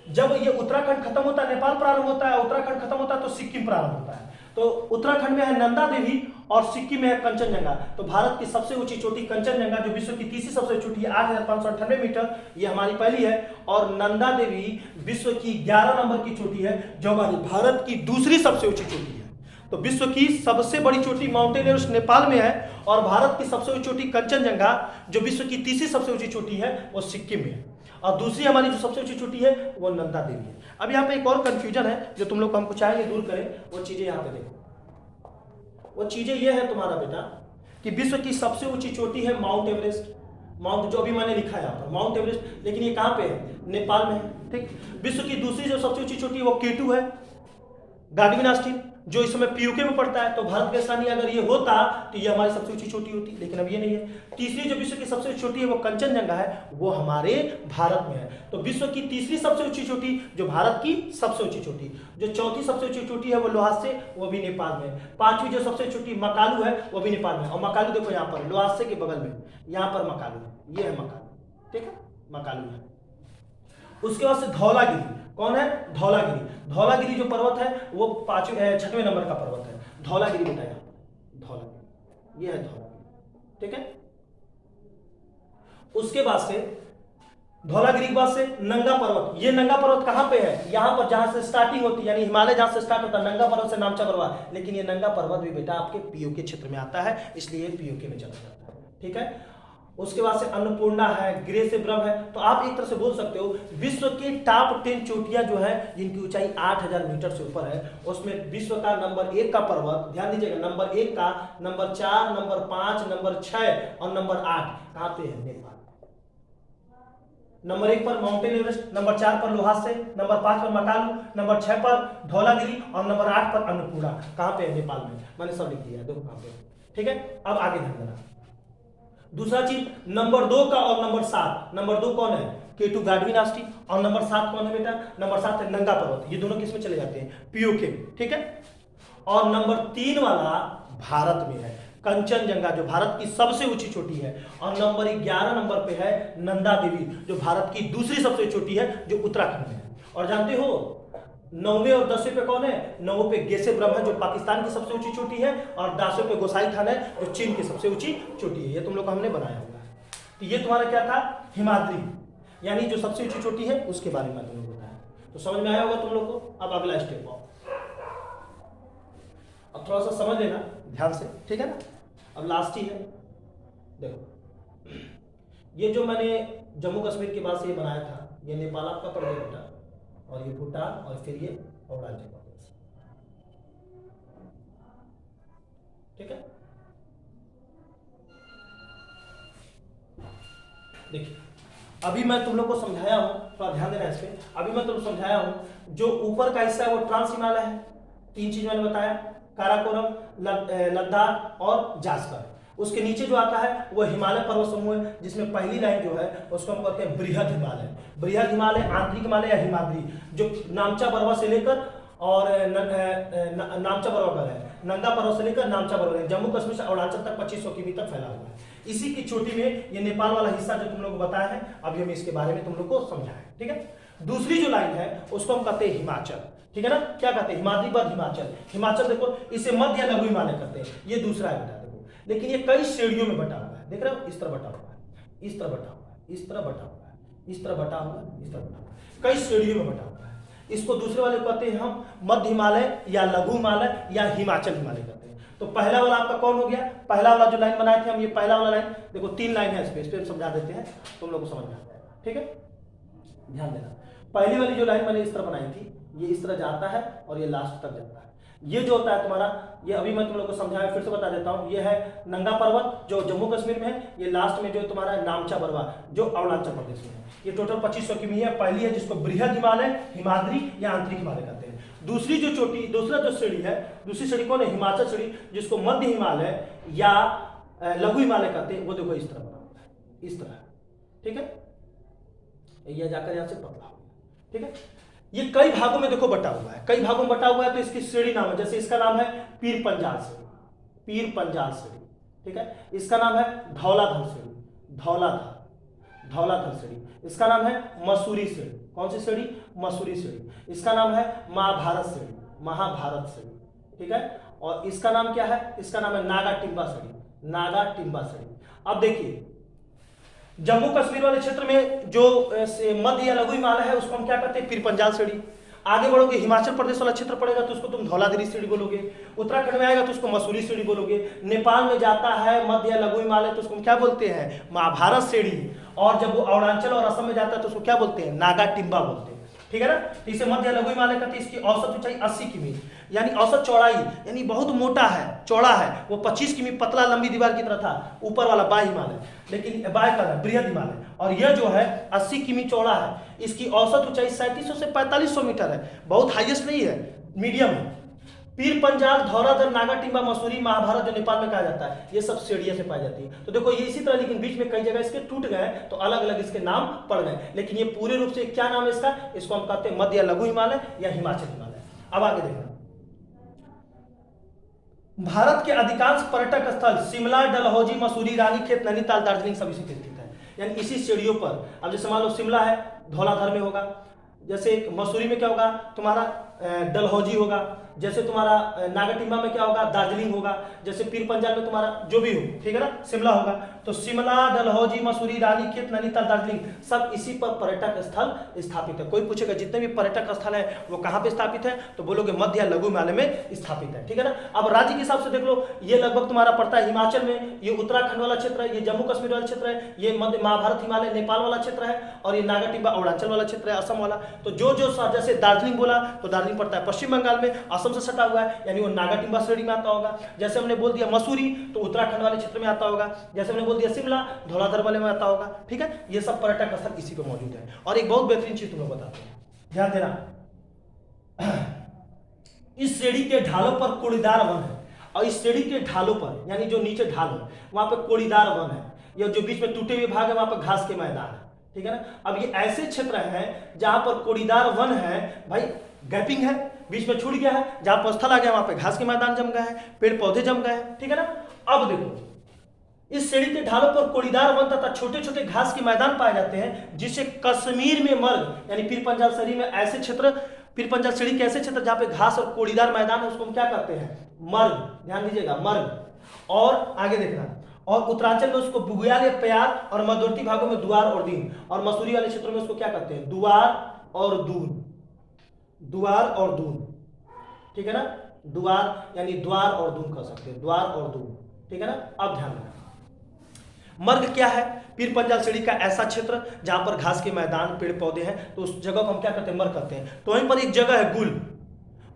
जब ये उत्तराखंड खत्म होता है, नेपाल प्रारंभ होता है, उत्तराखंड खत्म होता है तो सिक्किम प्रारंभ होता है। तो उत्तराखंड में है नंदा देवी और सिक्किम में है कंचनजंगा। तो भारत की सबसे ऊंची चोटी कंचनजंगा, जो विश्व की तीसरी सबसे चोटी है, 8598 मीटर, ये हमारी पहली है। और नंदा देवी विश्व की 11 नंबर की चोटी है, जो हमारी भारत की दूसरी सबसे ऊंची चोटी है। तो विश्व की सबसे बड़ी चोटी माउंटेन एवरेस्ट नेपाल में है और भारत की सबसे ऊंची चोटी कंचनजंगा, जो विश्व की तीसरी सबसे ऊंची चोटी है, वो सिक्किम में है। और दूसरी हमारी जो सबसे ऊंची चोटी है वो नंदा देवी है। अब यहाँ पे एक और कंफ्यूजन है जो तुम लोग हमको चाहेंगे दूर करें, वो चीजें यहाँ पे देखो। वो चीजें ये है तुम्हारा बेटा कि विश्व की सबसे ऊंची चोटी है माउंट एवरेस्ट, माउंट जो अभी मैंने लिखा है यहाँ पर माउंट एवरेस्ट, लेकिन ये कहाँ पे है, नेपाल में है, ठीक। विश्व की दूसरी जो सबसे ऊंची चोटी है वो K2 है, गाडविन ऑस्टिन, जो इस समय POK में पड़ता है। तो भारत की स्थानीय अगर ये होता तो ये हमारी सबसे ऊंची चोटी होती, लेकिन अब ये नहीं है। तीसरी जो विश्व की सबसे ऊंची चोटी है वो कंचनजंगा है, वो हमारे भारत में है। तो विश्व की तीसरी सबसे ऊंची चोटी जो भारत की सबसे ऊंची चोटी, जो चौथी सबसे ऊंची चोटी है वो लोहासे, वो भी नेपाल में। पांचवी जो सबसे चोटी मकालू है वो भी नेपाल में। और मकालू देखो यहाँ पर लोहासे के बगल में, यहाँ पर मकालू है, ये है मकालू, ठीक है, मकालू है। उसके बाद से धौलागिरी, कौन है, धौलागिरी। धौलागिरी जो पर्वत है वो 6वें नंबर का पर्वत है, धौलागिरी बेटा, यहाँ धौलागिरी, ये है धौलागिरी, ठीक है। उसके बाद से धौलागिरी के बाद से नंगा पर्वत। ये नंगा पर्वत कहां पे है, यहां पर जहां से स्टार्टिंग होती है, यानी हिमालय जहां से स्टार्ट होता है, नंगा पर्वत से नामचा पर्वत। लेकिन ये नंगा पर्वत भी बेटा आपके POK क्षेत्र में आता है, इसलिए POK में चला जाता है, ठीक है। उसके बाद से अन्नपूर्णा है, ग्रेसेब्रम है। तो आप एक तरह से बोल सकते हो विश्व के टॉप 10 चोटियां जो है जिनकी ऊंचाई 8000 मीटर से ऊपर है, उसमें विश्व का नंबर 1 का पर्वत, ध्यान दीजिएगा, नंबर 1 का, नंबर 4, नंबर 5, नंबर 6 और नंबर 8 कहां पे है, नेपाल। नंबर 1 पर माउंटेन एवरेस्ट, नंबर 4 पर लोहासे, नंबर 5 पर मकालू, नंबर 6 पर धौलागिरी और नंबर 8 पर अन्नपूर्णा। कहां पे है, नेपाल में। मैंने सब लिख दिया है, देखो कहां पे, ठीक है। अब आगे ध्यान देना। दूसरा चीज, नंबर 2 का और नंबर 7, नंबर 2 कौन है, K2 गाडविन ऑस्टिन, और नंबर 7 कौन है बेटा, नंबर 7 है नंगा पर्वत। ये दोनों किस में चले जाते हैं, POK में, ठीक है। और नंबर 3 वाला भारत में है, कंचनजंगा, जो भारत की सबसे ऊंची चोटी है। और नंबर 11 नंबर पे है नंदा देवी, जो भारत की दूसरी सबसे चोटी है, जो उत्तराखंड में है। और जानते हो 9वें और 10वें पे कौन है, 9वें पे ग्रेसेब्रम है, जो पाकिस्तान की सबसे ऊंची चोटी है, और 10वें पे गोसाई थान है, जो चीन की सबसे ऊंची चोटी है। ये तुम लोग को हमने बनाया हुआ है। तो ये तुम्हारा क्या था, हिमाद्री, यानी जो सबसे ऊंची चोटी है उसके बारे में तुम लोग बताया। तो समझ में आया होगा तुम लोग को। अब अगला स्टेप आओ, अब थोड़ा सा समझ लेना ध्यान से, ठीक है ना। अब लास्ट ही है, देखो ये जो मैंने जम्मू कश्मीर के बाद से ये बनाया था, ये नेपाल आपका पड़ गया बेटा, और ये भूटान, और फिर ये अरुणाचल प्रदेश, ठीक है। देखिए अभी मैं तुम लोग को समझाया हूं, थोड़ा ध्यान देना इस पे। अभी मैं तुम समझाया हूं जो ऊपर का हिस्सा है वो ट्रांस हिमालय है, 3 चीज मैंने बताया, काराकोरम, लद्दाख और जास्कर। उसके नीचे जो आता है वो हिमालय पर्वत समूह है, जिसमें पहली लाइन जो है उसको हम कहते हैं बृहद हिमालय। बृहद हिमालय, आंतरिक हिमालय या हिमाद्री, जो नामचा बरवा से लेकर और नामचा बरवा है, नंगा पर्वत से लेकर नामचा बरवा है, जम्मू कश्मीर से अरुणाचल तक 2500 किमी तक फैला हुआ है। इसी की चोटी में ये नेपाल वाला हिस्सा जो तुम लोग को बताया है, अभी हम इसके बारे में तुम लोग को समझाएं, ठीक है। दूसरी जो लाइन है उसको हम कहते हैं हिमाचल, ठीक है ना। क्या कहते हैं? हिमाद्री बाद हिमाचल। हिमाचल देखो इसे मध्य या लघु हिमालय कहते हैं, ये दूसरा है बेटा देखो। लेकिन ये कई श्रेणियों में बटा हुआ है, देख रहे हो, इस तरह बटा हुआ है, इस तरह बटा हुआ है, इस तरह बटा हुआ है, इस तरह बटा हुआ है, इस तरह बटा हुआ है, कई श्रेणियों में बटा हुआ है। इसको दूसरे वाले को कहते हैं हम मध्य हिमालय या लघु हिमालय या हिमाचल हिमालय कहते हैं। तो पहला वाला आपका कौन हो गया? पहला वाला जो लाइन बनाए थे हम, ये पहला वाला लाइन देखो, 3 लाइन है इस पे हम समझा देते हैं, तुम लोग को समझ में आ जाएगा, ठीक है। ध्यान देना, पहली वाली जो लाइन मैंने इस तरह बनाई थी, ये इस तरह जाता है और ये लास्ट तक जाता है। ये जो होता है तुम्हारा, ये अभी मैं तुम लोग को समझाया, फिर से बता देता हूँ। ये है नंगा पर्वत जो जम्मू कश्मीर में है, ये लास्ट में जो तुम्हारा नामचा बरवा जो अरुणाचल प्रदेश में है। ये टोटल 2500 किमी है। पहली है जिसको बृहद हिमालय, हिमाद्री या आंतरिक हिमालय कहते हैं। दूसरी जो चोटी, दूसरा जो श्रेणी है, दूसरी श्रेणी कौन है? हिमाचल श्रेणी, जिसको मध्य हिमालय या लघु हिमालय कहते हैं। वो देखो इस तरह बना होता है, इस तरह, ठीक है। यह जाकर यहाँ से पतला हो, ठीक है। ये कई भागों में देखो बटा हुआ है, कई भागों में बटा हुआ है, तो इसकी श्रेणी नाम है, जैसे इसका नाम है पीर पंजाल श्रेणी, पीर पंजाल श्रेणी, ठीक है। इसका नाम है धौलाधर श्रेणी, धौलाधर श्रेणी। इसका नाम है मसूरी श्रेणी, कौन सी श्रेणी? मसूरी श्रेणी। इसका नाम है महाभारत श्रेणी, महाभारत श्रेणी, ठीक है। और इसका नाम क्या है? इसका नाम है नागा टिम्बा श्रेणी, नागा टिम्बा श्रेणी। अब देखिए, जम्मू कश्मीर वाले क्षेत्र में जो मध्य या लघु हिमालय है उसको हम क्या कहते हैं? पीर पंजाल श्रेणी। आगे बढ़ोगे, हिमाचल प्रदेश वाला क्षेत्र पड़ेगा तो उसको तुम धौलाधारी श्रेणी बोलोगे। उत्तराखंड में आएगा तो उसको मसूरी श्रेणी बोलोगे। नेपाल में जाता है मध्य या लघु हिमालय तो उसको हम क्या बोलते हैं? महाभारत श्रेणी। और जब वो अरुणाचल और असम में जाता है तो उसको क्या बोलते हैं? नागा टिम्बा बोलते हैं, ठीक है ना। इसे मध्य लघु हिमालय कहते हैं। इसकी औसत ऊंचाई 80 किमी, यानी औसत चौड़ाई, यानी बहुत मोटा है, चौड़ा है। वो 25 किमी पतला लंबी दीवार की तरह था, ऊपर वाला बाह्य हिमालय, लेकिन बाह्य का बृहद हिमालय। और यह जो है 80 किमी चौड़ा है। इसकी औसत ऊंचाई 3700 से 4500 मीटर है, बहुत हाईएस्ट नहीं है, मीडियम है। पीर पंजाल, धौलाधर, नागा टिम्बा, मसूरी, महाभारत जो नेपाल में कहा जाता है, ये सब श्रेणियों से पाई जाती है। तो देखो ये इसी तरह, लेकिन बीच में कई जगह इसके टूट गए तो अलग अलग इसके नाम पड़ गए, लेकिन ये पूरे रूप से क्या नाम है इसका? इसको हम कहते हैं मध्य या लघु हिमालय या हिमाचल हिमालय। अब आगे देखना, भारत के अधिकांश पर्यटक स्थल शिमला, डलहौजी, मसूरी, रानीखेत, नैनीताल, दार्जिलिंग सभी से स्थित है, यानी इसी श्रेणियों पर। अब जैसे मान लो शिमला है, धौलाधर में होगा, जैसे मसूरी में क्या होगा तुम्हारा? डलहौजी होगा, जैसे तुम्हारा नागा टिम्बा में क्या होगा? दार्जिलिंग होगा, जैसे पीर पंजाल में तुम्हारा जो भी हो, ठीक है ना, शिमला होगा। तो शिमला, डलहौजी, मसूरी, रानीखेत, नैनीताल, दार्जिलिंग सब इसी पर पर्यटक स्थल स्थापित है। कोई पूछेगा जितने भी पर्यटक स्थल है वो कहाँ पे स्थापित है, तो बोलोगे मध्य या लघु हिमालय में स्थापित है, ठीक है ना। अब राज्य के हिसाब से देख लो, ये लगभग तुम्हारा पड़ता है हिमाचल में, ये उत्तराखंड वाला क्षेत्र है, ये जम्मू कश्मीर वाला क्षेत्र है, ये मध्य महाभारत हिमालय नेपाल वाला क्षेत्र है, और ये नागा टिम्बा अरुणाचल वाला क्षेत्र है, असम वाला। तो जो जैसे दार्जिलिंग बोला तो दार्जिलिंग पड़ता है पश्चिम बंगाल में, असम से सटा हुआ है, यानी वो नागा टिम्बा श्रेणी में आता होगा। जैसे हमने बोल दिया मसूरी तो उत्तराखंड वाले क्षेत्र में आता होगा, जैसे हमने बोल दिया शिमला धौलाधर वाले में आता होगा, ठीक है। ये सब पर्यटक स्थल इसी पे मौजूद है। और एक बहुत बेहतरीन चीज तुम लोग बताते हैं, ध्यान देना, इस श्रेणी के ढालों पर कोड़ीदार वन है, और इस श्रेणी के ढालों पर, यानी जो नीचे ढाल है वहां पर कोड़ीदार वन है, या जो बीच में टूटे हुए भाग है वहां पर घास के मैदान है, ठीक है ना। अब ये ऐसे क्षेत्र हैं जहां पर कोड़ीदार वन है, भाई गैपिंग है, बीच में छूट गया है, जहां पर स्थल आ गया वहां पे घास के मैदान जम गए हैं, पेड़ पौधे जम गए हैं, ठीक है ना। अब देखो, इस श्रेणी के ढालों पर कोड़ीदार वन तथा छोटे छोटे घास के मैदान पाए जाते हैं, जिसे कश्मीर में मर्ग, यानी पीर पंजाल श्रेणी में ऐसे क्षेत्र, पीर पंजाल श्रेणी के ऐसे क्षेत्र जहां पे घास और कोड़ीदार मैदान है उसको हम क्या कहते हैं? मर्ग, ध्यान दीजिएगा, मर्ग। और आगे देखना, और उत्तरांचल में उसको बुग्याल या प्यार, और मध्यवर्ती भागों में दुआर और दीन, और मसूरी वाले क्षेत्रों में उसको क्या कहते हैं? दुआर और दून, दुआर और दून, ठीक है ना। दुआर यानी द्वार और दून कह सकते हैं, द्वार और दून, ठीक है ना। अब ध्यान रखना, मर्ग क्या है? पीर पंजाल श्रेणी का ऐसा क्षेत्र जहां पर घास के मैदान पेड़ पौधे हैं, तो उस जगह को हम क्या कहते हैं? मर्ग कहते हैं। तो वहीं पर एक जगह है गुल,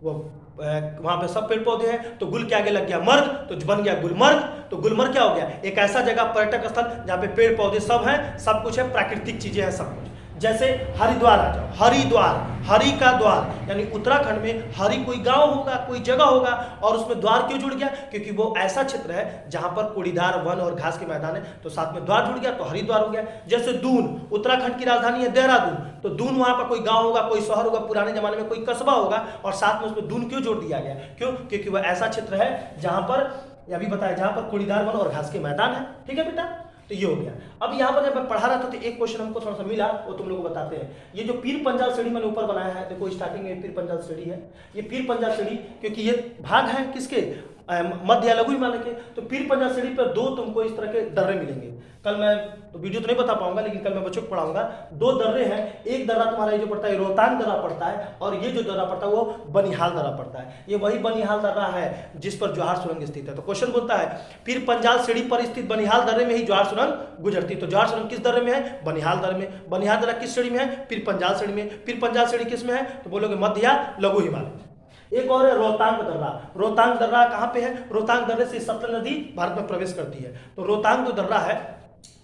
वो वहां पे सब पेड़ पौधे हैं, तो गुल के आगे लग गया मर्ग, तो बन गया गुलमर्ग। तो गुलमर्ग क्या हो गया? एक ऐसा जगह पर्यटक स्थल जहां पे पेड़ पौधे सब हैं, सब कुछ है, प्राकृतिक चीजें हैं, सब कुछ। जैसे हरिद्वार आ जाओ, हरिद्वार, हरि का द्वार, यानी उत्तराखंड में हरि कोई गांव होगा, कोई जगह होगा, और उसमें द्वार क्यों जुड़ गया? क्योंकि वो ऐसा क्षेत्र है जहां पर कुड़ीदार वन और घास के मैदान है, तो साथ में द्वार जुड़ गया तो हरिद्वार हो गया। जैसे दून, उत्तराखंड की राजधानी है देहरादून, तो दून वहां पर कोई गांव होगा, कोई शहर होगा, पुराने जमाने में कोई कस्बा होगा, और साथ में उसमें दून क्यों जोड़ दिया गया? क्यों? क्योंकि वह ऐसा क्षेत्र है जहां पर, अभी बताया, जहां पर कुड़ीदार वन और घास के मैदान है। ठीक है बेटा, तो ये हो गया। अब यहाँ पर जब मैं पढ़ा रहा था तो एक क्वेश्चन हमको थोड़ा सा मिला, वो तुम लोग को बताते हैं। ये जो पीर पंजाल सीढ़ी मैंने ऊपर बनाया है, देखो स्टार्टिंग में पीर पंजाल सीढ़ी है, ये पीर पंजाल सीढ़ी, क्योंकि ये भाग है किसके? मध्य या लघु हिमालय के। तो पीर पंजाल सीढ़ी पर दो तुमको इस तरह के दर्रे मिलेंगे। कल मैं तो वीडियो तो नहीं बता पाऊंगा, लेकिन कल मैं बच्चों को पढ़ाऊंगा। दो दर्रे हैं, एक दर्रा तुम्हारा ये जो पड़ता है रोहतांग दर्रा पड़ता है, और ये जो दर्रा पड़ता है वो बनिहाल दर्रा पड़ता है। ये वही बनिहाल दर्रा है जिस पर जवाहर सुरंग स्थित है। तो क्वेश्चन बोलता है पीर पंजाल सीढ़ी पर स्थित बनिहाल दर्रे में ही जवाहर सुरंग गुजरती है। तो जवाहर सुरंग किस दर्रे में है? बनिहाल दर्रे में। बनिहाल दर्रा किस सीढ़ी में है? पीर पंजाल सीढ़ी में। पीर पंजाल सीढ़ी किस में है? तो बोलोगे मध्य या लघु हिमालय। एक और है रोहतांग दर्रा। रोहतांग दर्रा कहां पे है? रोहतांग दर्रे से सतलज नदी भारत में प्रवेश करती है। तो रोहतांग जो दर्रा है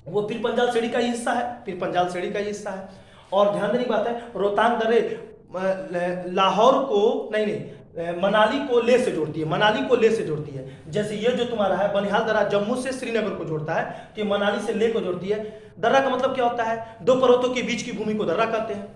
वो पीर पंजाल सीढ़ी का ही हिस्सा है, पीर पंजाल सीढ़ी का ही हिस्सा है। और ध्यान देने की बात है, रोहतांग दर्रे लाहौर को नहीं मनाली को लेह से जोड़ती है, मनाली को लेह से जोड़ती है। जैसे ये जो तुम्हारा है बनिहाल दर्रा जम्मू से श्रीनगर को जोड़ता है, तो मनाली से लेह को जोड़ती है। दर्रा का मतलब क्या होता है? दो पर्वतों के बीच की भूमि को दर्रा कहते हैं,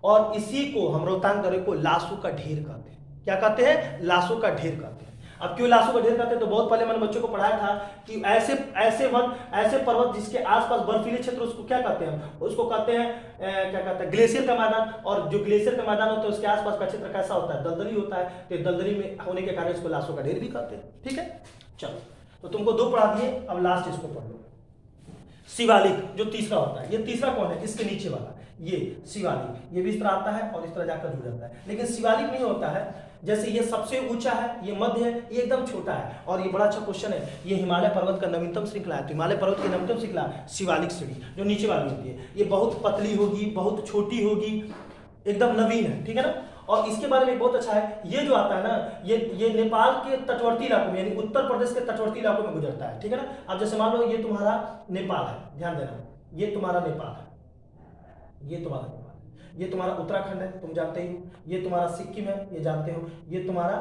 और इसी को हम रोहतांग दर्रे को लासू का ढेर कहते हैं। क्या कहते हैं? लासू का ढेर कहते हैं। अब क्यों लासू का ढेर कहते हैं? तो बहुत पहले मैंने बच्चों को पढ़ाया था कि ऐसे पर्वत जिसके आसपास बर्फीले क्षेत्र, उसको क्या कहते हैं? उसको कहते हैं क्या कहते हैं? ग्लेशियर का मैदान। और जो ग्लेशियर का मैदान होता है उसके आसपास का क्षेत्र कैसा होता है? दलदली होता है। तो दलदली में होने के कारण इसको लासू का ढेर भी कहते हैं। ठीक है, चलो, तो तुमको दो पढ़ा दिए, अब लास्ट इसको पढ़ लो। शिवालिक जो तीसरा होता है, ये तीसरा कौन है? इसके नीचे वाला, ये शिवालिक। ये भी इस तरह आता है और इस तरह जाकर जुड़ जाता है, लेकिन शिवालिक नहीं होता है। जैसे ये सबसे ऊंचा है, ये मध्य है, ये एकदम छोटा है। और ये बड़ा अच्छा क्वेश्चन है, ये हिमालय पर्वत का नवीनतम श्रृंखला है। तो हिमालय पर्वत की नवीनतम श्रृंखला शिवालिक सीढ़ी जो नीचे वाली होती है, ये बहुत पतली होगी, बहुत छोटी होगी, एकदम नवीन है। ठीक है ना? और इसके बारे में बहुत अच्छा है, ये जो आता है ना, ये नेपाल के तटवर्ती इलाकों में, यानी उत्तर प्रदेश के तटवर्ती इलाकों में गुजरता है। ठीक है ना? अब जैसे मान लो ये तुम्हारा नेपाल है, ध्यान देना, ये तुम्हारा नेपाल है, ये तुम्हारा नेपाल, ये तुम्हारा उत्तराखंड है, तुम जानते ही हो, ये तुम्हारा सिक्किम है, ये जानते हो, ये तुम्हारा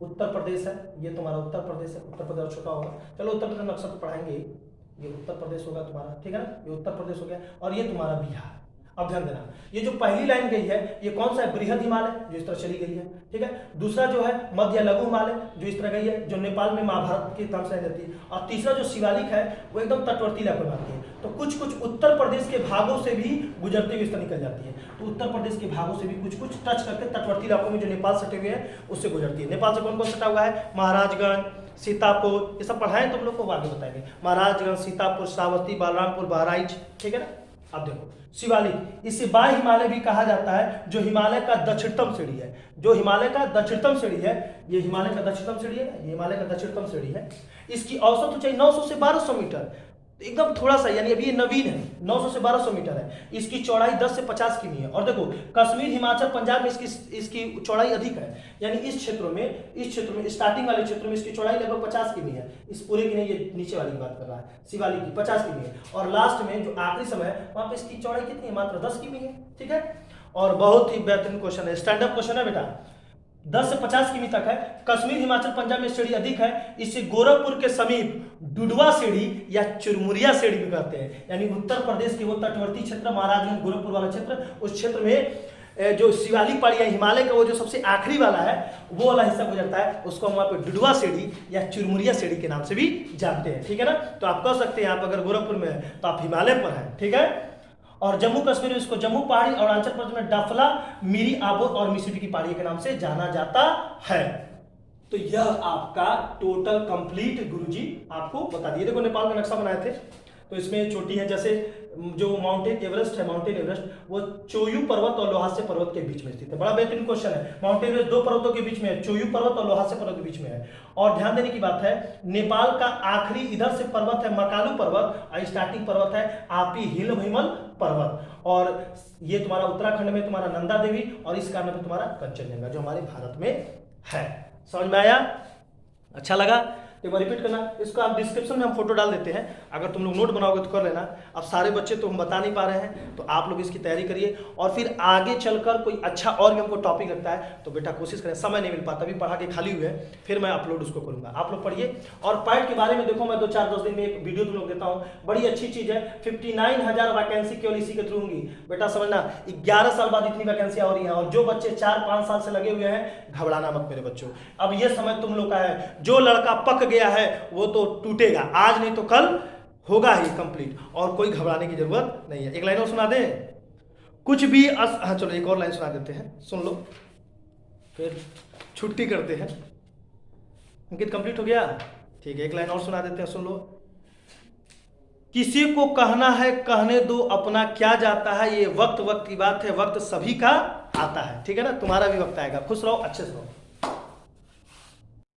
उत्तर प्रदेश है, ये तुम्हारा उत्तर प्रदेश है। उत्तर प्रदेश छोटा होगा, चलो उत्तर प्रदेश नक्शा तो पढ़ाएंगे, ये उत्तर प्रदेश होगा तुम्हारा। ठीक है ना? ये उत्तर प्रदेश हो गया, और ये तुम्हारा बिहार। अब ध्यान देना, ये जो पहली लाइन गई है ये कौन सा है? बृहद हिमालय, जो इस तरह चली गई है। ठीक है? दूसरा जो है मध्य लघु हिमालय, जो इस तरह गई है, जो नेपाल में महाभारत के नाम से जाती है। और तीसरा जो शिवालिक है वो एकदम तटवर्ती इलाकों में आती है। तो कुछ कुछ उत्तर प्रदेश के भागों से भी गुजरते हुए इस तरह निकल जाती है। तो उत्तर प्रदेश के भागों से भी कुछ कुछ टच करके तटवर्ती इलाकों में जो नेपाल सटे हुए हैं उससे गुजरती है। नेपाल से कौन कौन सटा हुआ है? महाराजगंज, सीतापुर, ये सब पढ़ाएं तुम लोग को, आगे बताएंगे। महाराजगंज, सीतापुर, श्रावस्ती, बलरामपुर, बहराइच। ठीक है ना? अब देखो शिवालिक, इसे बाह्य हिमालय भी कहा जाता है, जो हिमालय का दक्षिणतम सीढ़ी है। जो हिमालय का दक्षिणतम सीढ़ी है, ये हिमालय का दक्षिणतम सीढ़ी है, ये हिमालय का दक्षिणतम सीढ़ी है। इसकी औसत ऊंचाई 900 से 1200 मीटर, एकदम थोड़ा सा, यानी अभी ये नवीन है, 900 से 1200 मीटर है। इसकी चौड़ाई 10 से 50 किमी है। और देखो कश्मीर, हिमाचल, पंजाब में इसकी चौड़ाई अधिक है, यानी इस क्षेत्र में स्टार्टिंग वाले क्षेत्र में इसकी चौड़ाई लगभग 50 किमी है। इस पूरे की नहीं, ये नीचे वाली की बात कर रहा है, शिवालिक की 50 किमी है। और लास्ट में जो आखिरी समय है वहां पे इसकी चौड़ाई कितनी है? मात्र 10 किमी है। ठीक है? और बहुत ही बेहतरीन क्वेश्चन है, स्टैंड अप क्वेश्चन है बेटा, 10 से 50 किमी तक है। कश्मीर, हिमाचल, पंजाब में सीढ़ी अधिक है। इसे गोरखपुर के समीप डुडवा सीढ़ी या चुरमुरिया सीढ़ी भी कहते हैं। यानी उत्तर प्रदेश के वो तटवर्ती क्षेत्र, महाराजगंज, गोरखपुर वाला क्षेत्र, उस क्षेत्र में जो शिवालिक पहाड़ी है, हिमालय का वो जो सबसे आखिरी वाला है, वो वाला हिस्सा गुजरता है, उसको हम वहाँ पे डुडवा सीढ़ी या चुरमुरिया सीढ़ी के नाम से भी जानते हैं। ठीक है ना? तो आप कह सकते हैं, आप अगर गोरखपुर में है तो आप हिमालय पर हैं। ठीक है? और जम्मू कश्मीर में इसको जम्मू पहाड़ी, और अरुणाचल प्रदेश में डाफला, मिरी, आबो और मिसिसिपी की पहाड़ी के नाम से जाना जाता है। तो यह आपका टोटल कंप्लीट गुरुजी आपको बता दिए। देखो नेपाल का नक्शा बनाए थे, तो इसमें चोटी है, जैसे जो माउंटेन एवरेस्ट है, माउंटेन एवरेस्ट वो चोयू पर्वत और लोहासे पर्वत के बीच में स्थित है। बड़ा बेहतरीन क्वेश्चन है। माउंटेन एवरेस्ट दो पर्वतों के बीच में है, चोयू पर्वत और लोहासे पर्वत के बीच में है। और ध्यान देने की बात है, नेपाल का आखिरी इधर से पर्वत है मकालू पर्वत, और स्टार्टिंग पर्वत है आपी हिल भीमल पर्वत। और ये तुम्हारा उत्तराखंड में तुम्हारा नंदा देवी, और इस कारण में तुम्हारा कंचनजंगा, जो हमारे भारत में है। समझ में आया? अच्छा लगा? तो एक बार रिपीट करना, इसको आप डिस्क्रिप्शन में हम फोटो डाल देते हैं, अगर तुम लोग नोट बनाओगे तो कर लेना। अब सारे बच्चे तो हम बता नहीं पा रहे हैं, तो आप लोग इसकी तैयारी करिए, और फिर आगे चलकर कोई अच्छा और भी हमको टॉपिक लगता है तो बेटा कोशिश करें, समय नहीं मिल पाता, अभी पढ़ा के खाली हुए हैं, फिर मैं अपलोड उसको करूँगा। आप लोग पढ़िए, और पैट के बारे में देखो, मैं 2-4-10 दिन में एक वीडियो तुम लोग देता हूँ, बड़ी अच्छी चीज़ है। 59,000 वैकेंसी केवल इसी के थ्रू होंगी बेटा, समझना 11 साल बाद इतनी वैकेंसियाँ हो रही हैं, और जो बच्चे 4-5 साल से लगे हुए हैं, घबराना मत मेरे बच्चों, अब ये समय तुम लोग का है। जो लड़का पक गया है वो तो टूटेगा, आज नहीं तो कल होगा ही कंप्लीट, और कोई घबराने की जरूरत नहीं है। एक लाइन और सुना दे, कुछ भी हाँ चलो एक और लाइन सुना देते हैं, सुन लो फिर छुट्टी करते हैं। अंकित कंप्लीट हो गया? ठीक है, एक लाइन और सुना देते हैं, सुन लो। किसी को कहना है कहने दो, अपना क्या जाता है, ये वक्त वक्त की बात है, वक्त सभी का आता है, ठीक है ना, तुम्हारा भी वक्त आएगा। खुश रहो, अच्छे से रहो।